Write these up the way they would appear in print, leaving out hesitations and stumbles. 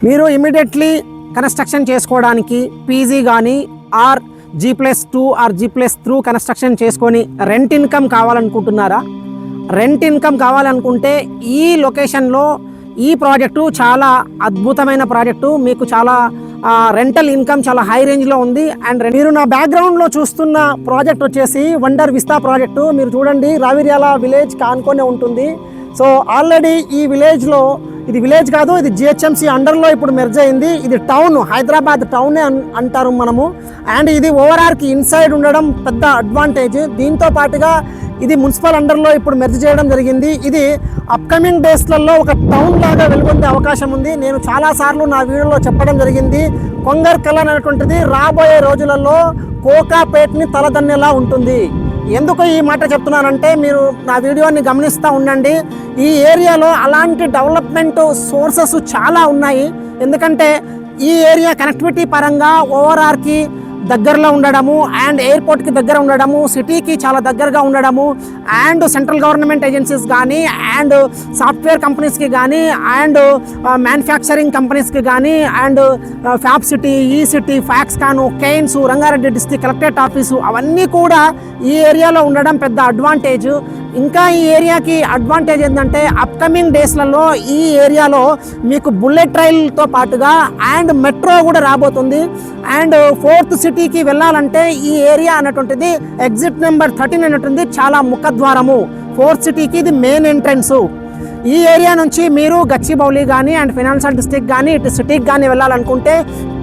మీరు immediately construction చేసుకోవడానికి PG కానీ or G+2 or G+3 construction చేసుకొని రెంట్ ఇన్కమ్ కావాలనుకుంటున్నారా? రెంట్ ఇన్కమ్ కావాలనుకుంటే ఈ లొకేషన్లో ఈ ప్రాజెక్టు చాలా అద్భుతమైన ప్రాజెక్టు. మీకు చాలా రెంటల్ ఇన్కమ్ చాలా హై రేంజ్లో ఉంది. అండ్ మీరు నా బ్యాక్గ్రౌండ్లో చూస్తున్న ప్రాజెక్ట్ వచ్చేసి వండర్ విస్తా ప్రాజెక్టు. మీరు చూడండి, రావిర్యాల విలేజ్ కానుకొనే ఉంటుంది. సో ఆల్రెడీ ఈ విలేజ్లో, ఇది విలేజ్ కాదు, ఇది GHMC అండర్లో ఇప్పుడు మెర్జ్ అయింది. ఇది టౌన్, హైదరాబాద్ టౌనే అంటారు మనము. అండ్ ఇది ఓవరాల్కి ఇన్సైడ్ ఉండడం పెద్ద అడ్వాంటేజ్. దీంతో పాటుగా ఇది మున్సిపల్ అండర్లో ఇప్పుడు మెర్జ్ చేయడం జరిగింది. ఇది అప్కమింగ్ డేస్లలో ఒక టౌన్ లాగా వెలుగొందే అవకాశం ఉంది. నేను చాలాసార్లు నా వీడియోలో చెప్పడం జరిగింది, కొంగర్కల్ అనేటువంటిది రాబోయే రోజులలో కోకాపేట్ని తలదన్నేలా ఉంటుంది. ఎందుకు ఈ మాట చెప్తున్నానంటే, మీరు నా వీడియోని గమనిస్తూ ఉండండి. ఈ ఏరియాలో అలాంటి డెవలప్మెంట్ సోర్సెస్ చాలా ఉన్నాయి. ఎందుకంటే ఈ ఏరియా కనెక్టివిటీ పరంగా ఓవరాల్కి దగ్గరలో ఉండడము, అండ్ ఎయిర్పోర్ట్కి దగ్గర ఉండడము, సిటీకి చాలా దగ్గరగా ఉండడము, అండ్ సెంట్రల్ గవర్నమెంట్ ఏజెన్సీస్ కానీ, అండ్ సాఫ్ట్వేర్ కంపెనీస్కి కానీ, అండ్ మ్యానుఫ్యాక్చరింగ్ కంపెనీస్కి కానీ, అండ్ ఫ్యాబ్ సిటీ, ఈ సిటీ, ఫ్యాక్స్కాను, కెయిన్స్, రంగారెడ్డి డిస్ట్రిక్ట్ కలెక్టరేట్ ఆఫీసు, అవన్నీ కూడా ఈ ఏరియాలో ఉండడం పెద్ద అడ్వాంటేజ్. ఇంకా ఈ ఏరియాకి అడ్వాంటేజ్ ఏంటంటే, అప్కమింగ్ డేస్లలో ఈ ఏరియాలో మీకు బుల్లెట్ రైల్తో పాటుగా అండ్ మెట్రో కూడా రాబోతుంది. అండ్ 4th సిటీకి వెళ్ళాలంటే ఈ ఏరియా అన్నటువంటిది ఎగ్జిట్ నెంబర్ 13 అన్నటువంటి చాలా ముఖద్వారము. 4th సిటీకి ఇది మెయిన్ ఎంట్రన్స్. ఈ ఏరియా నుంచి మీరు గచ్చిబౌలి కానీ అండ్ ఫైనాన్షియల్ డిస్ట్రిక్ట్ కానీ ఇటు సిటీకి కానీ వెళ్ళాలనుకుంటే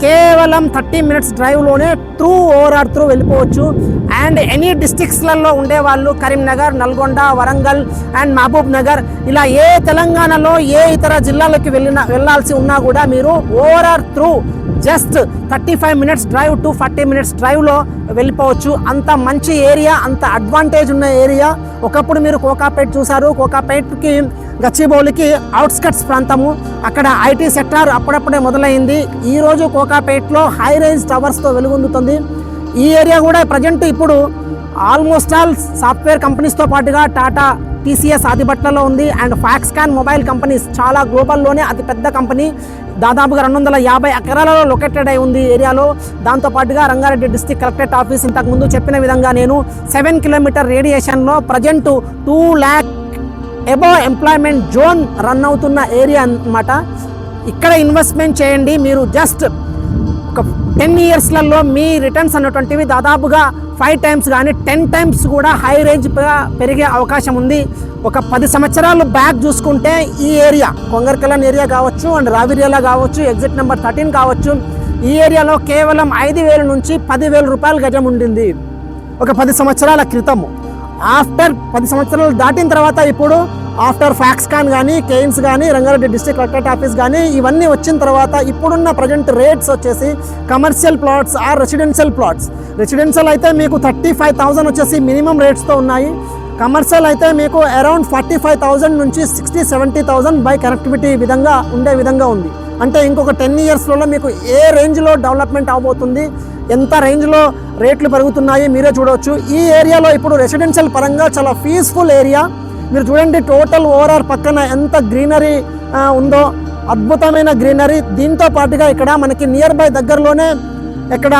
కేవలం 30 minutes డ్రైవ్లోనే ఓవరాల్ త్రూ వెళ్ళిపోవచ్చు. అండ్ ఎనీ డిస్ట్రిక్ట్స్లలో ఉండేవాళ్ళు కరీంనగర్, నల్గొండ, వరంగల్ అండ్ మహబూబ్ నగర్, ఇలా ఏ తెలంగాణలో ఏ ఇతర జిల్లాలకు వెళ్ళాల్సి ఉన్నా కూడా మీరు overall through just 35 minutes drive to 40 minutes డ్రైవ్లో వెళ్ళిపోవచ్చు. అంత మంచి ఏరియా, అంత అడ్వాంటేజ్ ఉన్న ఏరియా. ఒకప్పుడు మీరు కోకాపేట్ చూసారు. కోకాపేట్కి గచ్చిబౌలికి అవుట్స్కట్స్ ప్రాంతము, అక్కడ ఐటీ సెక్టార్ అప్పుడప్పుడే మొదలైంది. ఈరోజు కోకాపేట్లో హై రేంజ్ టవర్స్తో వెలుగొందుతుంది. ఈ ఏరియా కూడా ప్రజెంట్ ఇప్పుడు ఆల్మోస్ట్ ఆల్ సాఫ్ట్వేర్ కంపెనీస్తో పాటుగా టాటా, TCS ఆదిబట్లలో ఉంది. అండ్ ఫ్యాక్స్కాన్ మొబైల్ కంపెనీస్ చాలా గ్లోబల్లోనే అతిపెద్ద కంపెనీ, దాదాపుగా 250 ఎకరాలలో లొకేటెడ్ అయి ఉంది ఏరియాలో. దాంతోపాటుగా రంగారెడ్డి డిస్ట్రిక్ట్ కలెక్టరేట్ ఆఫీస్, ఇంతకుముందు చెప్పిన విధంగా నేను 7 kilometer రేడియేషన్లో present 2 lakh above employment zone run అవుతున్న ఏరియా అన్నమాట. ఇక్కడ ఇన్వెస్ట్మెంట్ చేయండి. మీరు జస్ట్ ఒక 10 yearsలలో మీ రిటర్న్స్ అన్నటువంటివి దాదాపుగా 5 times కానీ 10 times కూడా హై రేంజ్గా పెరిగే అవకాశం ఉంది. ఒక 10 సంవత్సరాలు బ్యాక్ చూసుకుంటే ఈ ఏరియా కొంగర్కల్ ఏరియా కావచ్చు, అండ్ రావిర్యాల కావచ్చు, ఎగ్జిట్ నెంబర్ 13 కావచ్చు, ఈ ఏరియాలో కేవలం 5,000 నుంచి 10,000 రూపాయల గజం ఉండింది ఒక 10 సంవత్సరాల క్రితము. ఆఫ్టర్ 10 సంవత్సరాలు దాటిన తర్వాత ఇప్పుడు ఆఫ్టర్ ఫ్యాక్స్కాన్ కానీ, కెయిన్స్ కానీ, రంగారెడ్డి డిస్ట్రిక్ట్ కలెక్టరేట్ ఆఫీస్ కానీ ఇవన్నీ వచ్చిన తర్వాత ఇప్పుడున్న ప్రజెంట్ రేట్స్ వచ్చేసి commercial plots or residential plots. Residential అయితే మీకు 35,000 వచ్చేసి మినిమం రేట్స్తో ఉన్నాయి. కమర్షియల్ అయితే మీకు అరౌండ్ 45,000 నుంచి 60-70,000 బై కనెక్టివిటీ ఉండే విధంగా ఉంది. అంటే ఇంకొక 10 yearsలలో మీకు ఏ రేంజ్లో డెవలప్మెంట్ అవబోతుంది, ఎంత రేంజ్లో రేట్లు పెరుగుతున్నాయి మీరే చూడవచ్చు. ఈ ఏరియాలో ఇప్పుడు రెసిడెన్షియల్ పరంగా చాలా పీస్ఫుల్ ఏరియా. మీరు చూడండి, టోటల్ ఓవరాల్ పక్కన ఎంత గ్రీనరీ ఉందో, అద్భుతమైన గ్రీనరీ. దీంతో పాటుగా ఇక్కడ మనకి నియర్ బై దగ్గరలోనే ఇక్కడ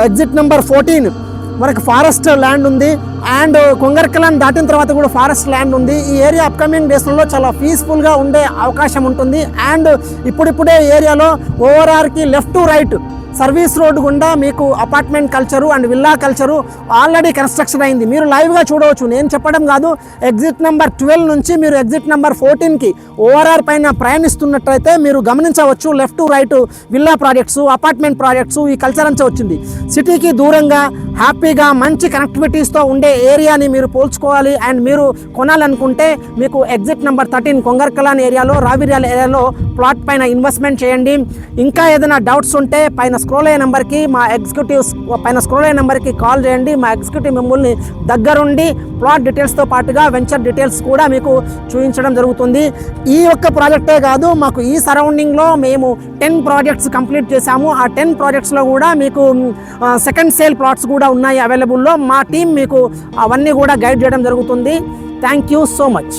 ఎగ్జిట్ నెంబర్ 14 మనకు ఫారెస్ట్ ల్యాండ్ ఉంది. అండ్ కొంగర్కల్ దాటిన తర్వాత కూడా ఫారెస్ట్ ల్యాండ్ ఉంది. ఈ ఏరియా అప్కమింగ్ డేస్లలో చాలా పీస్ఫుల్గా ఉండే అవకాశం ఉంటుంది. అండ్ ఇప్పుడిప్పుడే ఏరియాలో ఓవరాల్కి left to right service road గుండా మీకు apartment culture and villa culture already construction అయింది. మీరు లైవ్గా చూడవచ్చు, నేను చెప్పడం కాదు. ఎగ్జిట్ నెంబర్ 12 నుంచి మీరు ఎగ్జిట్ నెంబర్ 14కి ఓఆర్ఆర్ పైన ప్రయాణిస్తున్నట్టయితే మీరు గమనించవచ్చు, left to right villa projects, apartment projects, ఈ కల్చర్ అంతా వచ్చింది. సిటీకి దూరంగా హ్యాపీగా మంచి కనెక్టివిటీస్తో ఉండే ఏరియాని మీరు పోల్చుకోవాలి అండ్ మీరు కొనాలనుకుంటే మీకు ఎగ్జిట్ నెంబర్ 13 కొంగర్కల్ ఏరియాలో, రావిర్యాల ఏరియాలో ప్లాట్ పైన ఇన్వెస్ట్మెంట్ చేయండి. ఇంకా ఏదైనా డౌట్స్ ఉంటే పైన స్క్రోల్ అయ్యే నెంబర్కి, మా ఎగ్జిక్యూటివ్స్ పైన స్క్రోల్ అయ్యే నెంబర్కి కాల్ చేయండి. మా ఎగ్జిక్యూటివ్ మిమ్మల్ని దగ్గరుండి ప్లాట్ డీటెయిల్స్తో పాటుగా వెంచర్ డీటెయిల్స్ కూడా మీకు చూపించడం జరుగుతుంది. ఈ ఒక్క ప్రాజెక్టే కాదు, మాకు ఈ సరౌండింగ్లో మేము 10 ప్రాజెక్ట్స్ కంప్లీట్ చేశాము. ఆ 10 ప్రాజెక్ట్స్లో కూడా మీకు సెకండ్ సేల్ ప్లాట్స్ కూడా ఉన్నాయి అవైలబుల్లో. మా టీం మీకు అవన్నీ కూడా గైడ్ చేయడం జరుగుతుంది. Thank you so much.